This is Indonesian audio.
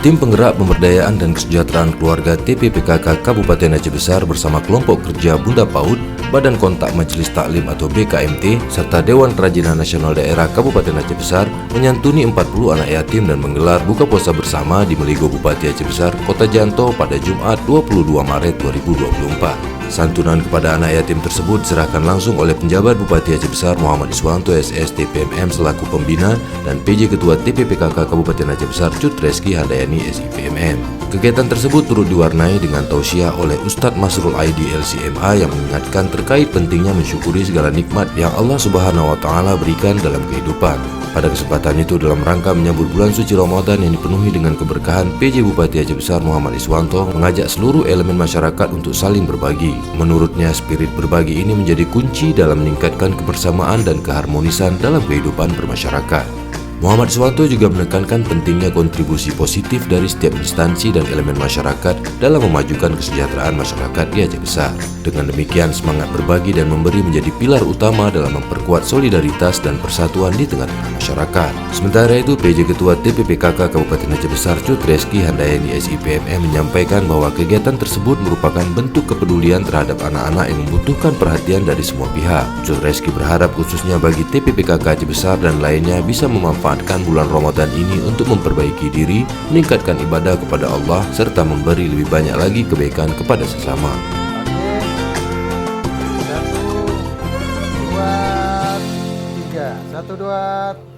Tim Penggerak Pemberdayaan dan Kesejahteraan Keluarga TPPKK Kabupaten Aceh Besar bersama kelompok kerja Bunda PAUD, Badan Kontak Majelis Taklim atau BKMT, serta Dewan Kerajinan Nasional Daerah Kabupaten Aceh Besar menyantuni 40 anak yatim dan menggelar buka puasa bersama di Meligo Bupati Aceh Besar, Kota Janto pada Jumat 22 Maret 2024. Santunan kepada anak yatim tersebut diserahkan langsung oleh penjabat Bupati Aceh Besar Muhammad Iswanto SS TPMM selaku pembina dan PJ Ketua TPPKK Kabupaten Aceh Besar Cut Reski Handayani SIPMM. Kegiatan tersebut turut diwarnai dengan tausiah oleh Ustadz Masrul Aidi LCMA yang mengingatkan terkait pentingnya mensyukuri segala nikmat yang Allah Subhanahu wa Ta'ala berikan dalam kehidupan. Pada kesempatan itu, dalam rangka menyambut bulan suci Ramadan yang dipenuhi dengan keberkahan, PJ Bupati Aceh Besar Muhammad Iswanto mengajak seluruh elemen masyarakat untuk saling berbagi. Menurutnya, spirit berbagi ini menjadi kunci dalam meningkatkan kebersamaan dan keharmonisan dalam kehidupan bermasyarakat. Muhammad Iswanto juga menekankan pentingnya kontribusi positif dari setiap instansi dan elemen masyarakat dalam memajukan kesejahteraan masyarakat di Aceh Besar. Dengan demikian, semangat berbagi dan memberi menjadi pilar utama dalam memperkuat solidaritas dan persatuan di tengah-tengah masyarakat. Sementara itu, PJ Ketua TPPKK Kabupaten Aceh Besar Cut Reski Handayani SIPMM menyampaikan bahwa kegiatan tersebut merupakan bentuk kepedulian terhadap anak-anak yang membutuhkan perhatian dari semua pihak. Cut Reski berharap khususnya bagi TPPKK Aceh Besar dan lainnya bisa memanfaatkan bulan Ramadan ini untuk memperbaiki diri, meningkatkan ibadah kepada Allah, serta memberi lebih banyak lagi kebaikan kepada sesama. Oke. 1, 2, 3. 1, 2,